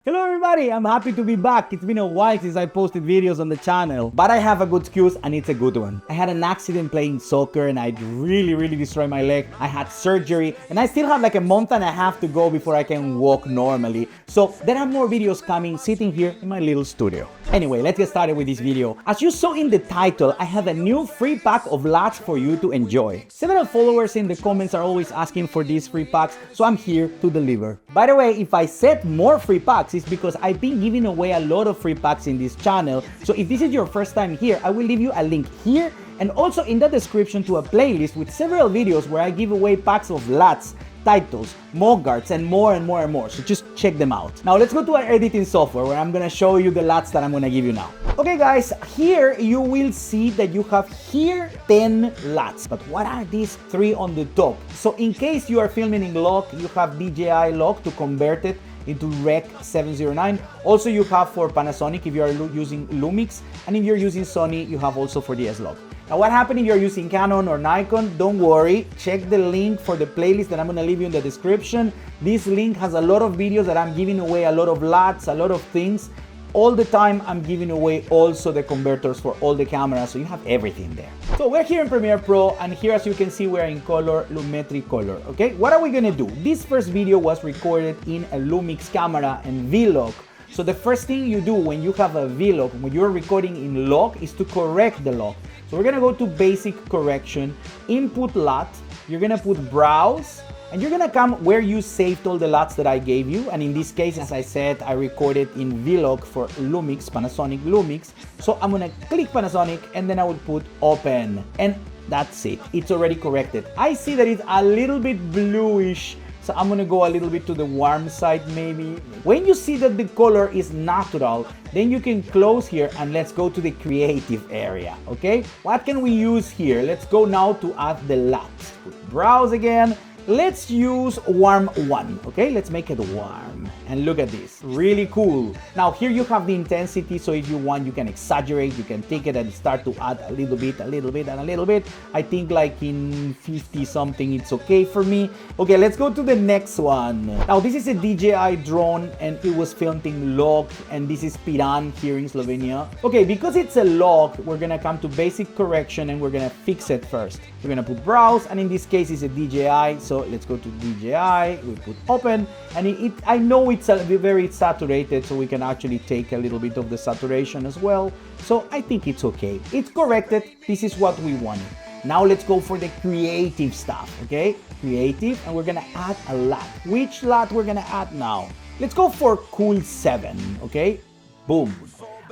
Hello everybody, I'm happy to be back. It's been a while since I posted videos on the channel, but I have a good excuse and it's a good one. I had an accident playing soccer and I really destroyed my leg. I had surgery and I still have like a month and a half to go before I can walk normally. So there are more videos coming sitting here in my little studio. Anyway, let's get started with this video. As you saw in the title, I have a new free pack of LUTs for you to enjoy. Several followers in the comments are always asking for these free packs, so I'm here to deliver. By the way, if I said more free packs, it's because I've been giving away a lot of free packs in this channel. So if this is your first time here, I will leave you a link here and also in the description to a playlist with several videos where I give away packs of LUTs, titles, mockups, and more. So just check them out. Now let's go to our editing software where I'm gonna show you the LUTs that I'm gonna give you now. Okay guys, here you will see that you have here 10 LUTs. But what are these 3 on the top? So in case you are filming in log, you have DJI log to convert it into Rec 709. Also you have for Panasonic if you are using Lumix, and if you're using Sony, you have also for DS log. Now what happens if you're using Canon or Nikon? Don't worry, check the link for the playlist that I'm gonna leave you in the description. This link has a lot of videos that I'm giving away, a lot of LUTs, a lot of things. All the time I'm giving away also the converters for all the cameras, so you have everything there. So we're here in Premiere Pro, and here as you can see we're in color, lumetric color, okay? What are we gonna do? This first video was recorded in a Lumix camera and Vlog. So the first thing you do when you have a Vlog, when you're recording in log, is to correct the log. So we're gonna go to basic correction, input LUT, you're gonna put browse, and you're gonna come where you saved all the LUTs that I gave you. And in this case, as I said, I recorded in Vlog for Lumix, Panasonic Lumix. So I'm gonna click Panasonic and then I will put open. And that's it, it's already corrected. I see that it's a little bit bluish, so I'm gonna go a little bit to the warm side maybe. When you see that the color is natural, then you can close here and let's go to the creative area, okay? What can we use here? Let's go now to add the LUTs. Put browse again. Let's use warm 1, okay? Let's make it warm. And look at this, really cool. Now here you have the intensity, so if you want, you can exaggerate, you can take it and start to add a little bit, and a little bit. I think like in 50 something, it's okay for me. Okay, let's go to the next one. Now this is a DJI drone and it was filmed in log, and this is Piran here in Slovenia. Okay, because it's a log, we're gonna come to basic correction and we're gonna fix it first. We're gonna put browse, and in this case it's a DJI, so let's go to DJI, we put open, and I know it's very saturated, so we can actually take a little bit of the saturation as well. So I think it's okay. It's corrected. This is what we wanted. Now let's go for the creative stuff, okay? Creative, and we're gonna add a LUT. Which LUT we're gonna add now? Let's go for Cool 7, okay? Boom.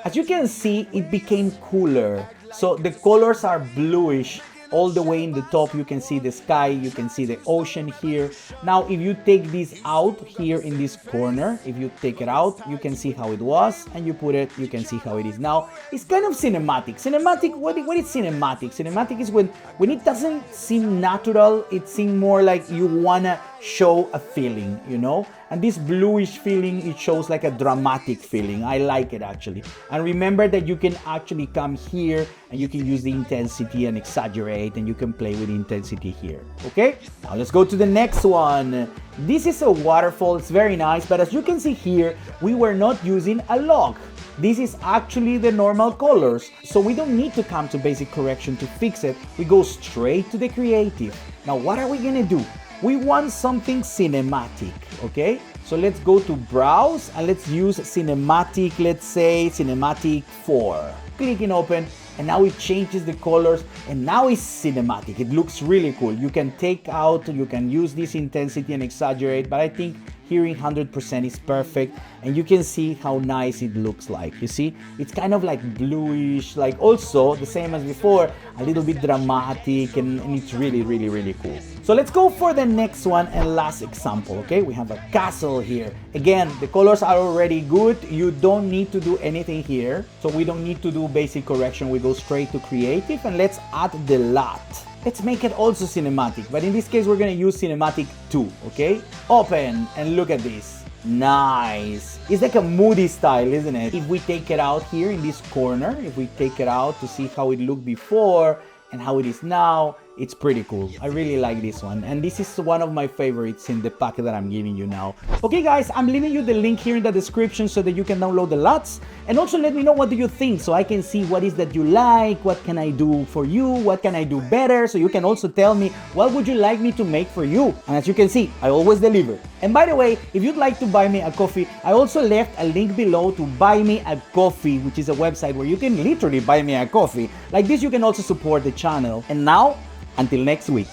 As you can see, it became cooler. So the colors are bluish. All the way in the top you can see the sky, you can see the ocean here. Now if you take this out here in this corner, if you take it out, you can see how it was, and you put it, you can see how it is now. It's kind of cinematic. Cinematic, what is cinematic? Cinematic is when it doesn't seem natural, it seems more like you wanna show a feeling, you know? And this bluish feeling, it shows like a dramatic feeling. I like it actually. And remember that you can actually come here and you can use the intensity and exaggerate, and you can play with intensity here, okay? Now let's go to the next one. This is a waterfall, it's very nice, but as you can see here, we were not using a log. This is actually the normal colors, so we don't need to come to basic correction to fix it. We go straight to the creative. Now what are we gonna do? We want something cinematic, okay? So let's go to browse and let's use cinematic, let's say cinematic 4. Click in open, and now it changes the colors, and now it's cinematic. It looks really cool. You can take out, you can use this intensity and exaggerate, but I think here in 100% is perfect, and you can see how nice it looks like. You see, it's kind of like bluish, like also the same as before, a little bit dramatic, and it's really cool. So let's go for the next one and last example, okay? We have a castle here. Again, the colors are already good. You don't need to do anything here. So we don't need to do basic correction. We go straight to creative, and let's add the LUT. Let's make it also cinematic, but in this case we're gonna use cinematic 2, okay? Open, and look at this. Nice. It's like a moody style, isn't it? If we take it out here in this corner, if we take it out to see how it looked before and how it is now, It's pretty cool. I really like this one, and this is one of my favorites in the packet that I'm giving you now. Okay guys, I'm leaving you the link here in the description so that you can download the LUTs, and also let me know what do you think so I can see what is that you like, what can I do for you, what can I do better, so you can also tell me what would you like me to make for you. And as you can see, I always deliver. And by the way, if you'd like to buy me a coffee, I also left a link below to buy me a coffee, which is a website where you can literally buy me a coffee. Like this, you can also support the channel. And now, until next week.